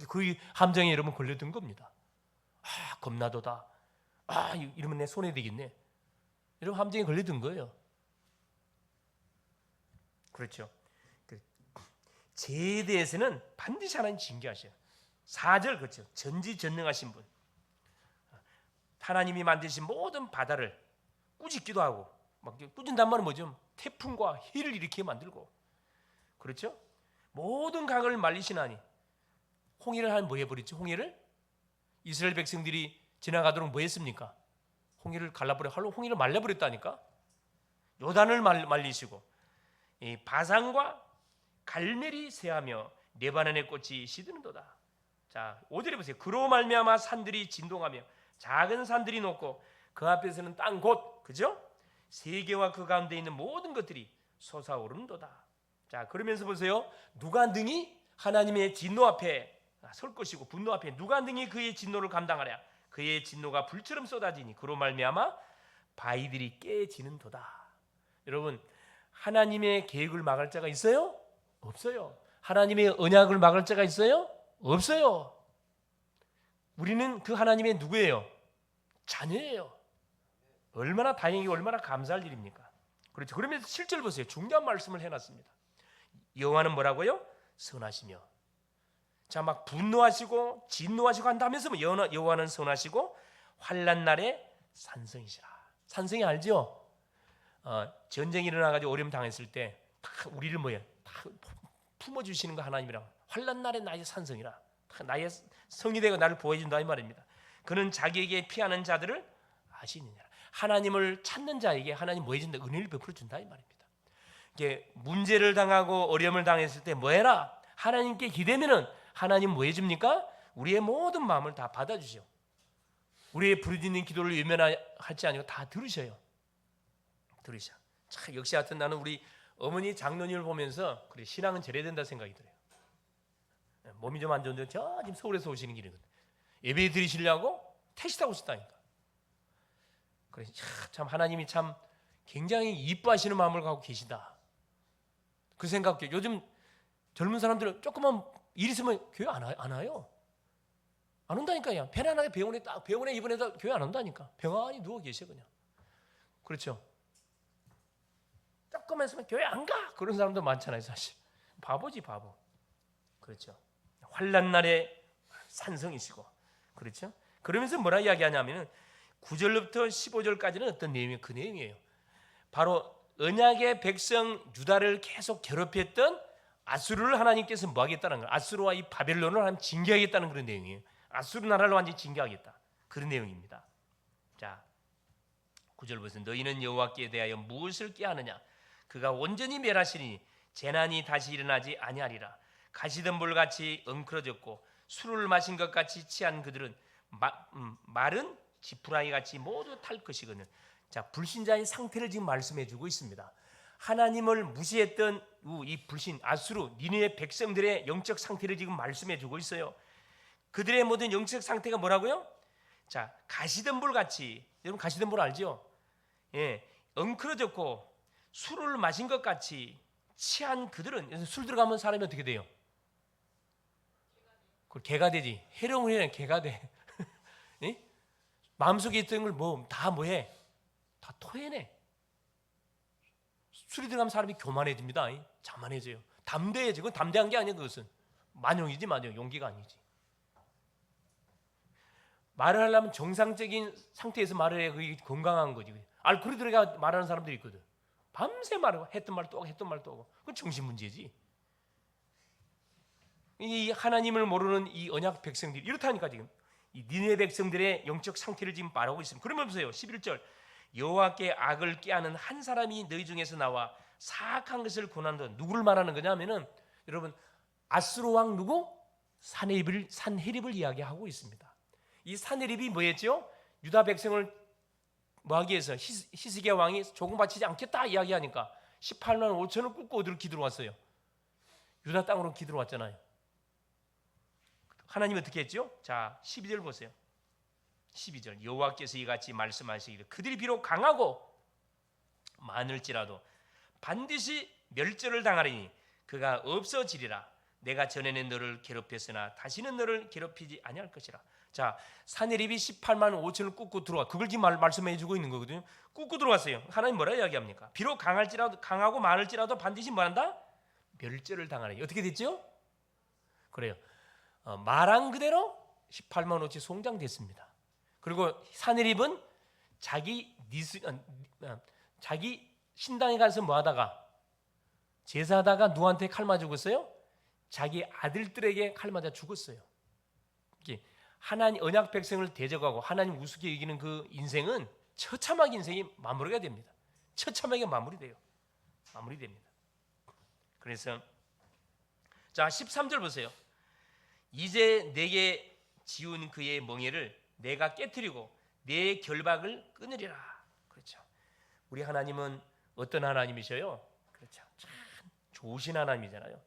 그 함정에 여러분 걸려든 겁니다. 겁나도다. 이러면 내 손에 되겠네. 여러분 함정에 걸려든 거예요. 그렇죠. 죄에 대해서는 반드시 하나님 징계하셔요. 4절 그렇죠. 전지전능하신 분. 하나님이 만드신 모든 바다를 꾸짖기도 하고, 막 꾸짖단 말은 뭐죠? 태풍과 해를 일으키게 만들고, 그렇죠? 모든 강을 말리시나니. 홍해를 한 뭐 해버렸죠? 홍해를 이스라엘 백성들이 지나가도록 뭐 했습니까? 홍해를 갈라버려 홍해를 말려버렸다니까. 요단을 말리시고, 이 바산과 갈멜이 쇠하며 네바논의 꽃이 시드는도다. 자, 5절에 보세요. 그로 말미암아 산들이 진동하며 작은 산들이 높고 그 앞에서는 땅 곧, 그죠? 세계와 그 가운데 있는 모든 것들이 솟아오르는도다. 자, 그러면서 보세요. 누가 능히 하나님의 진노 앞에 설 것이고 분노 앞에 누가 능히 그의 진노를 감당하랴. 그의 진노가 불처럼 쏟아지니 그로 말미암아 바위들이 깨지는도다. 여러분, 하나님의 계획을 막을 자가 있어요? 없어요. 하나님의 언약을 막을 자가 있어요? 없어요. 우리는 그 하나님의 누구예요? 자녀예요. 얼마나 다행이고 얼마나 감사할 일입니까? 그렇죠. 그러면서 7절 보세요. 중요한 말씀을 해놨습니다. 여호와는 뭐라고요? 선하시며. 자, 막 분노하시고 진노하시고 한다면서 여호와는 선하시고 환난 날에 산성이시라. 산성이 알죠? 전쟁이 일어나가지고 어려움 당했을 때 우리를 다 품어주시는 거 하나님이랑. 환난 날에 나의 산성이라. 나의 성이 되고 나를 보호해준다 이 말입니다. 그는 자기에게 피하는 자들을 아시느니라. 하나님을 찾는 자에게 하나님 뭐 해준다? 은혜를 베풀어 준다 이 말입니다. 이게 문제를 당하고 어려움을 당했을 때 뭐 해라? 하나님께 기대면은 하나님 뭐 해줍니까? 우리의 모든 마음을 다 받아주셔. 우리의 부르짖는 기도를 외면하지 아니고 다 들으셔요. 들으셔. 참 역시 하여튼 나는 우리 어머니 장로님을 보면서 그래, 신앙은 저래야 된다 생각이 들어요. 몸이 좀 안 좋은데 지금 서울에서 오시는 길이거든. 예배 드리시려고 택시 타고 오셨다니까. 그래, 참 하나님이 참 굉장히 이뻐하시는 마음을 갖고 계시다. 그 생각해요. 요즘 젊은 사람들은 조금만 일 있으면 교회 안 와요. 안 온다니까요. 편안하게 병원에 입원해서 교회 안 온다니까. 평안히 누워 계셔 그냥. 그렇죠? 조금 했으면 교회 안 가. 그런 사람도 많잖아요, 사실. 바보지, 바보. 그렇죠? 환난 날에 산성이시고, 그렇죠? 그러면서 뭐라 이야기하냐면은 9절부터 15절까지는 어떤 내용이에요? 그 내용이에요. 바로 언약의 백성 유다를 계속 괴롭혔던 아수르를 하나님께서 뭐 하겠다는 거예요? 아수르와 이 바벨론을 하나님 징계하겠다는 그런 내용이에요. 아수르 나라를 완전히 징계하겠다. 그런 내용입니다. 자, 9절 보세요. 너희는 여호와께 대하여 무엇을 꾀하느냐? 그가 온전히 멸하시니 재난이 다시 일어나지 아니하리라. 가시덤불같이 엉클어졌고 술을 마신 것 같이 취한 그들은 마른 지푸라기 같이 모두 탈 것이거든. 자, 불신자의 상태를 지금 말씀해 주고 있습니다. 하나님을 무시했던 이 불신 아수르 니느웨 백성들의 영적 상태를 지금 말씀해 주고 있어요. 그들의 모든 영적 상태가 뭐라고요? 자, 가시덤불 같이, 여러분 가시덤불 알죠? 예, 엉클어졌고 술을 마신 것 같이 취한 그들은, 술 들어가면 사람이 어떻게 돼요? 그 개가 되지. 해롱을 해야 개가 돼. 예? 마음속에 있던 걸 다 뭐해? 다 토해내. 술이 들어가면 사람이 교만해집니다. 자만해져요. 담대해지고, 그건 담대한 게 아니야. 그것은 만용이지, 만용. 용기가 아니지. 말을 하려면 정상적인 상태에서 말을 해야 그게 건강한 거지. 알코올이 들어가 말하는 사람들이 있거든. 밤새 말하고 했던 말 또 하고 했던 말 또 하고. 그건 정신 문제지. 이 하나님을 모르는 이 언약 백성들이 이렇다니까. 지금 이 니느웨 백성들의 영적 상태를 지금 말하고 있습니다. 그러면 보세요. 11절 여호와께 악을 꾀하는 한 사람이 너희 중에서 나와 사악한 것을 권한다. 누구를 말하는 거냐면은 여러분 아수르 왕 누구? 산헤립을 이야기하고 있습니다. 이 산헤립이 뭐였죠? 유다 백성을 뭐하기 위해서 히스기야 왕이 조공 바치지 않겠다 이야기하니까 18만 5천을 굽고 어디로 기들어왔어요? 유다 땅으로 기들어왔잖아요. 하나님 어떻게 했죠? 자, 12절 보세요. 12절 여호와께서 이같이 말씀하시기를 그들이 비록 강하고 많을지라도 반드시 멸절을 당하리니 그가 없어지리라. 내가 전에는 너를 괴롭혔으나 다시는 너를 괴롭히지 아니할 것이라. 자, 산헤립이 18만 5천을 굽고 들어와. 그걸 지금 말씀해 주고 있는 거거든요. 굽고 들어왔어요. 하나님 뭐라 이야기합니까? 비록 강하고 많을지라도 반드시 뭐한다? 멸절을 당하리니. 어떻게 됐죠? 그래요. 말한 그대로 18만 5천 송장됐습니다. 그리고 산헤립은 자기 신당에 가서 뭐하다가 제사하다가 누구한테 칼 맞아 죽었어요? 자기 아들들에게 칼 맞아 죽었어요. 하나님 언약 백성을 대적하고 하나님 우습게 여기는 그 인생은 처참하게 인생이 마무리가 됩니다. 처참하게 마무리됩니다. 그래서 자 13절 보세요. 이제 내게 지운 그의 멍에를 내가 깨뜨리고 내 결박을 끊으리라. 그렇죠. 우리 하나님은 어떤 하나님이셔요? 그렇죠. 참 좋으신 하나님이잖아요.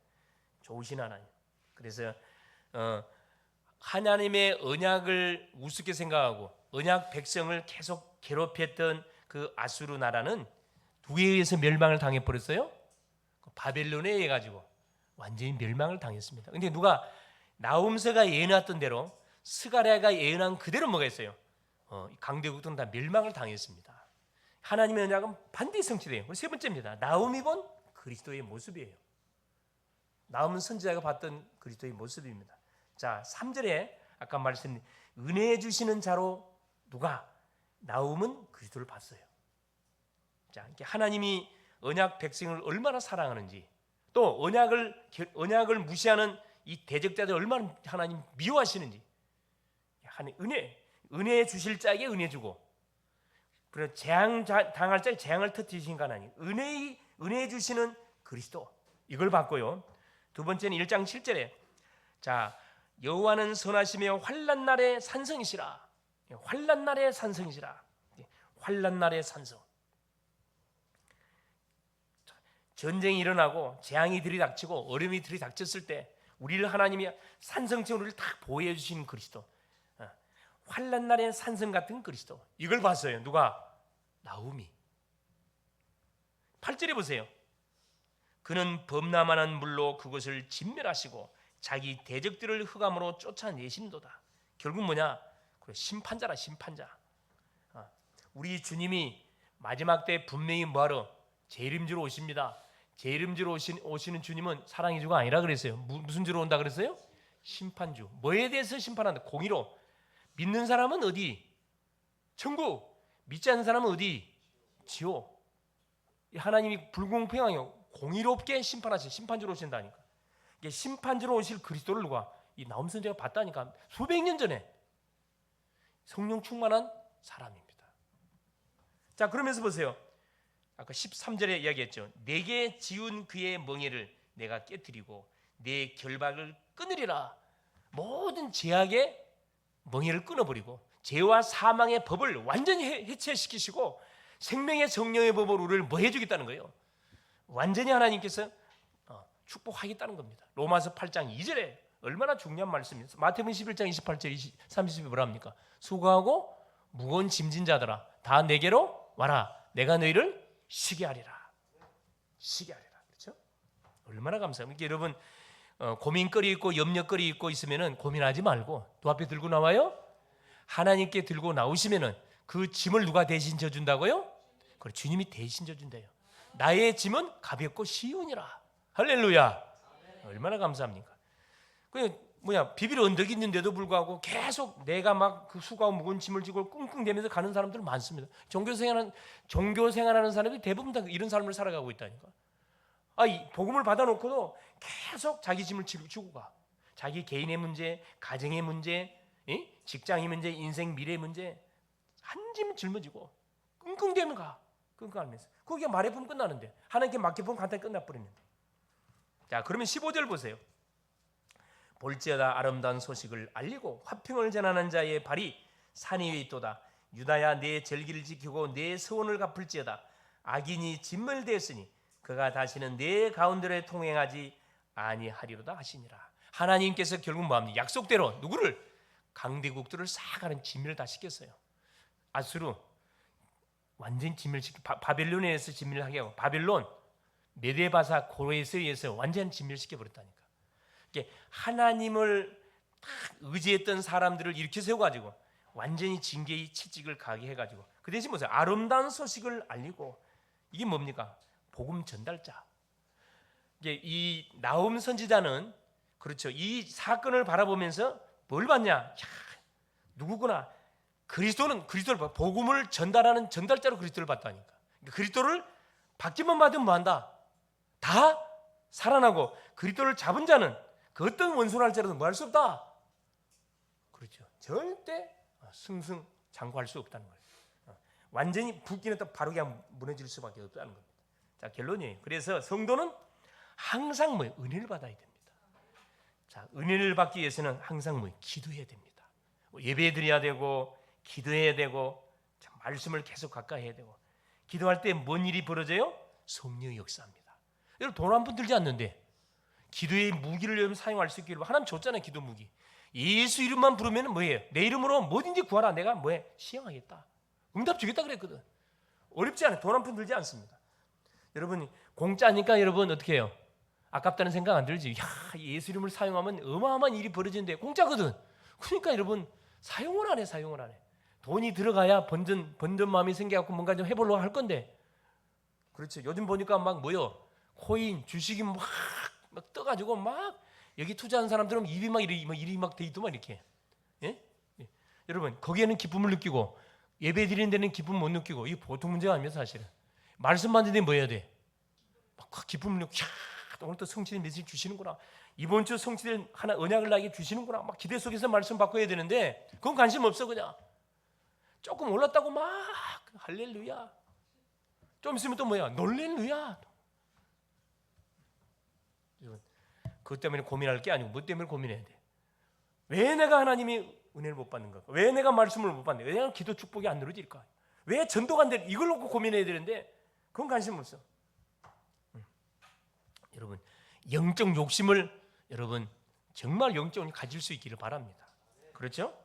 좋으신 하나님. 그래서 하나님의 언약을 우습게 생각하고 언약 백성을 계속 괴롭혔던 그 아수르 나라는 누구에 의해서 멸망을 당해버렸어요? 바벨론에 의해 가지고 완전히 멸망을 당했습니다. 근데 누가 나홈서가 예언했던 대로 스가랴가 예언한 그대로 뭐가 있어요? 강대국들은 다 멸망을 당했습니다. 하나님의 언약은 반드시 성취돼요. 세 번째입니다. 나홈이 본 그리스도의 모습이에요. 나홈 선지자가 봤던 그리스도의 모습입니다. 자, 3절에 아까 말씀드린 은혜 주시는 자로 누가? 나홈은 그리스도를 봤어요. 자, 하나님이 언약 백성을 얼마나 사랑하는지, 또 언약을 무시하는 이 대적자들 얼마나 하나님 미워하시는지, 은혜 주실 자에게 은혜 주고, 그리고 재앙 당할 자에게 재앙을 터뜨리신 하나님, 은혜 주시는 그리스도, 이걸 봤고요. 두 번째는 1장 7절에 자, 여호와는 선하시며 환난 날의 산성이시라. 환난 날의 산성이시라. 환난 날의 산성. 전쟁이 일어나고 재앙이 들이닥치고 어려움이 들이닥쳤을 때 우리를 하나님이 산성처럼 우리를 딱 보호해 주시는 그리스도. 환난 날의 산성 같은 그리스도. 이걸 봤어요. 누가? 나홈이. 8절에 보세요. 그는 범람하는 물로 그것을 진멸하시고 자기 대적들을 흑암으로 쫓아내신도다. 결국 뭐냐? 심판자라, 심판자. 우리 주님이 마지막 때 분명히 뭐하러? 제 이름 주로 오십니다. 제 이름 주로 오시는 주님은 사랑의 주가 아니라 그랬어요. 무슨 주로 온다 그랬어요? 심판주. 뭐에 대해서 심판한다? 공의로. 믿는 사람은 어디? 천국. 믿지 않는 사람은 어디? 지옥. 하나님이 불공평하게 공의롭게 심판하신 심판주로 오신다니까. 이게 심판주로 오실 그리스도를 누가? 이 나움 선지자가 봤다니까. 수백 년 전에 성령 충만한 사람입니다. 자, 그러면서 보세요. 아까 13절에 이야기했죠. 내게 지운 그의 멍에를 내가 깨뜨리고 내 결박을 끊으리라. 모든 죄악의 멍에를 끊어버리고 죄와 사망의 법을 완전히 해체시키시고 생명의 정령의 법으로 우리를 뭐 해주겠다는 거예요? 완전히 하나님께서 축복하겠다는 겁니다. 로마서 8장 2절에 얼마나 중요한 말씀입니다. 마태복음 11장 28절 30절 뭐라 합니까? 수고하고 무거운 짐진 자들아 다 내게로 와라. 내가 너희를 쉬게 하리라. 쉬게 하리라. 그렇죠? 얼마나 감사합니까? 여러분 고민거리 있고 염려거리 있고 있으면은 고민하지 말고 또 앞에 들고 나와요. 하나님께 들고 나오시면은 그 짐을 누가 대신 져준다고요? 그래, 주님이 대신 져준대요. 나의 짐은 가볍고 쉬우니라. 할렐루야. 얼마나 감사합니까? 그 비빌 언덕이 있는데도 불구하고 계속 내가 막 그 수고하고 무거운 짐을 지고 끙끙대면서 가는 사람들 많습니다. 종교 생활하는 사람들이 대부분 다 이런 삶을 살아가고 있다니까. 이 복음을 받아놓고도 계속 자기 짐을 지고 가. 자기 개인의 문제, 가정의 문제, 직장의 문제, 인생 미래의 문제 한 짐을 짊어지고 끙끙대면 가. 끙끙하면서 그게 말해보면 끝나는데 하나님께 맡겨보면 간단히 끝나버리는데. 자, 그러면 15절 보세요. 볼지어다 아름다운 소식을 알리고 화평을 전하는 자의 발이 산 위에 있도다. 유다야 내 절기를 지키고 내 서원을 갚을지어다. 악인이 진멸 되었으니 그가 다시는 내 가운데로 통행하지 아니하리로다 하시니라. 하나님께서 결국 뭐합니까? 약속대로 누구를? 강대국들을 싹 하는 진멸을 다 시켰어요. 아수르 완전 진멸시키고 바벨론에서 진멸하게 하고 바벨론 메데바사 고레스에 의해서 완전 진멸시켜버렸다니까. 하나님을 딱 의지했던 사람들을 일으켜 세워가지고 완전히 징계의 채찍을 가게 해가지고 그 대신 보세요. 아름다운 소식을 알리고 이게 뭡니까? 복음 전달자. 이 나훔 선지자는 그렇죠. 이 사건을 바라보면서 뭘 봤냐? 누구구나. 그리스도를 복음을 전달하는 전달자로 그리스도를 봤다니까. 그리스도를 받기만 받으면 뭐한다? 다 살아나고 그리스도를 잡은 자는 그 어떤 원수를 할지라도 뭐 할 수 없다. 그렇죠. 절대 승승장구할 수 없다는 거예요. 완전히 붓기는 또 바로 그냥 무너질 수밖에 없다는 겁니다. 자, 결론이에요. 그래서 성도는 항상 은혜를 받아야 됩니다. 자, 은혜를 받기 위해서는 항상 기도해야 됩니다. 예배 드려야 되고 기도해야 되고 참 말씀을 계속 가까이 해야 되고 기도할 때 뭔 일이 벌어져요? 성령의 역사입니다. 여러분 돈 한 푼 들지 않는데 기도의 무기를 여러분 사용할 수 있기를 하나님 줬잖아요. 기도 무기. 예수 이름만 부르면 뭐예요? 내 이름으로 뭐든지 구하라. 내가 시행하겠다. 응답 주겠다 그랬거든. 어렵지 않아요. 돈 한 푼들지 않습니다. 여러분 공짜니까 여러분 어떻게 해요? 아깝다는 생각 안 들지? 예수 이름을 사용하면 어마어마한 일이 벌어지는데 공짜거든. 그러니까 여러분 사용을 안 해. 돈이 들어가야 번전 마음이 생겨갖고 뭔가 좀 해보려고 할 건데. 그렇죠. 요즘 보니까 막 코인, 주식이 막 떠가지고 막 여기 투자한 사람들은 일이 막 돼 있더만 이렇게. 예? 여러분 거기에는 기쁨을 느끼고 예배 드리는 데는 기쁨 못 느끼고 이게 보통 문제가 아닙니다. 사실은 말씀 받는 데 뭐 해야 돼? 막 기쁨을 느끼고 오늘 또 성취된 메시지 주시는구나. 이번 주 성취된 하나 언약을 나에게 주시는구나. 막 기대 속에서 말씀 받고 해야 되는데 그건 관심 없어. 그냥 조금 올랐다고 막 할렐루야. 좀 있으면 또 놀렐루야. 그것 때문에 고민할 게 아니고 뭐 때문에 고민해야 돼? 왜 내가 하나님이 은혜를 못 받는 걸까? 왜 내가 말씀을 못 받는 거야? 왜 내가 기도 축복이 안 누려질까? 왜 전도가 안 돼? 이걸 놓고 고민해야 되는데 그건 관심 없어. 여러분 영적 욕심을 여러분 정말 영적으로 가질 수 있기를 바랍니다. 그렇죠?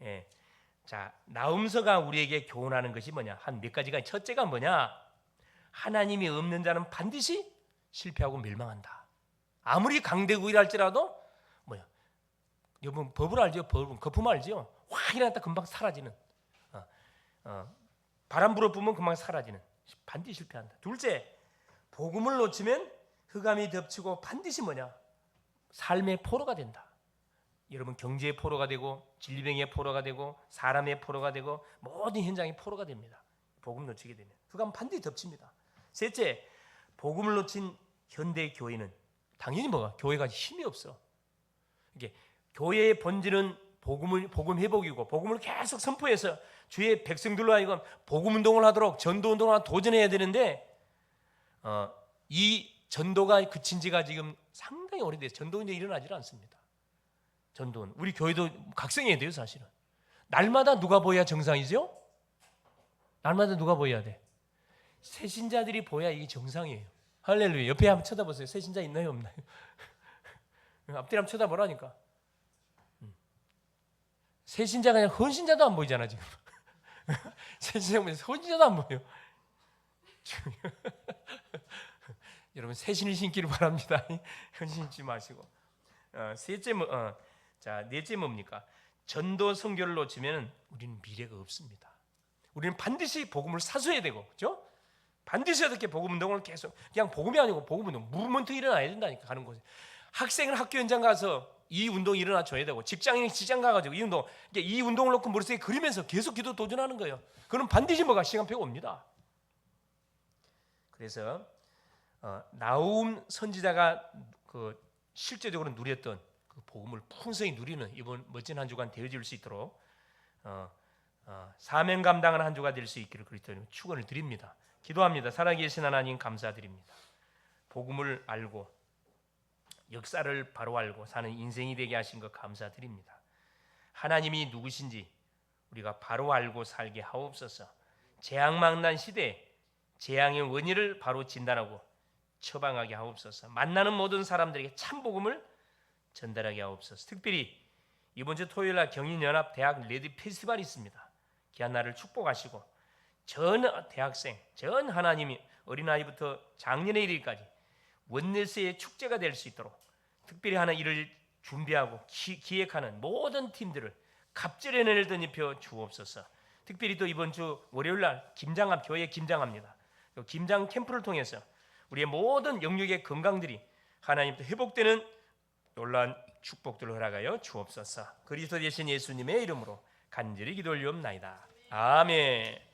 예. 자, 나훔서가 우리에게 교훈하는 것이 뭐냐? 한 몇 가지가. 첫째가 뭐냐? 하나님이 없는 자는 반드시 실패하고 멸망한다. 아무리 강대국이라 할지라도 여러분 법을 알죠? 거품 알죠? 확 일어났다 금방 사라지는. 바람 불어 뿜으면 금방 사라지는, 반드시 실패한다. 둘째, 복음을 놓치면 흑암이 덮치고 반드시 뭐냐? 삶의 포로가 된다. 여러분, 경제의 포로가 되고 질병의 포로가 되고 사람의 포로가 되고 모든 현장의 포로가 됩니다. 복음 놓치게 되면 흑암 반드시 덮칩니다. 셋째, 복음을 놓친 현대 교회는 당연히 뭐가? 교회가 힘이 없어. 이게 교회의 본질은 복음 회복이고 복음을 계속 선포해서 주의 백성들로 하여금 복음 운동을 하도록 전도 운동을 하도록 도전해야 되는데 이 전도가 그친 지가 지금 상당히 오래돼서 전도 운동이 일어나질 않습니다. 전도는 우리 교회도 각성해야 돼요. 사실은 날마다 누가 보여야 정상이죠? 날마다 누가 보여야 돼? 새신자들이 보여야 이게 정상이에요. 할렐루야. 옆에 한번 쳐다보세요. 새신자 있나요 없나요? 앞뒤 한번 쳐다보라니까. 새신자가 아니라 헌신자도 안 보이잖아 지금. 새신자 보면 헌신자도 안 보여. 여러분 새신을 신기를 바랍니다. 헌신 신지 마시고. 넷째 뭡니까? 전도 선교를 놓치면 우리는 미래가 없습니다. 우리는 반드시 복음을 사수해야 되고, 그렇죠? 반드시 어떻게 복음 운동을 계속, 그냥 복음이 아니고 복음 운동, 무브먼트 일어나야 된다니까. 가는 곳에 학생은 학교 현장 가서 이 운동이 일어나 줘야 되고, 직장인이 직장 가가지고 이 운동을 놓고 머릿속에 그리면서 계속 기도 도전하는 거예요. 그럼 반드시 뭐가 시간표가 옵니다. 그래서 나움 선지자가 그 실제적으로 누렸던 그 복음을 풍성히 누리는 이번 멋진 한 주간 되어질 수 있도록 사명 감당하는 한 주가 될 수 있기를 그리스도님 축원을 드립니다. 기도합니다. 살아계신 하나님 감사드립니다. 복음을 알고 역사를 바로 알고 사는 인생이 되게 하신 것 감사드립니다. 하나님이 누구신지 우리가 바로 알고 살게 하옵소서. 재앙망란 시대에 재앙의 원인을 바로 진단하고 처방하게 하옵소서. 만나는 모든 사람들에게 참 복음을 전달하게 하옵소서. 특별히 이번 주 토요일 날 경인연합대학 레디 페스티벌이 있습니다. 귀한 날을 축복하시고 전 대학생, 전 하나님이 어린아이부터 장년에 이르기까지 원네스의 축제가 될 수 있도록 특별히 하나 이를 준비하고 기획하는 모든 팀들을 갑절의 은혜를 덧입혀 주옵소서. 특별히 또 이번 주 월요일 날 교회 김장합니다. 김장 캠프를 통해서 우리의 모든 영역의 건강들이 하나님부터 회복되는 놀라운 축복들을 허락하여 주옵소서. 그리스도 되신 예수님의 이름으로 간절히 기도 올리옵나이다. 아멘.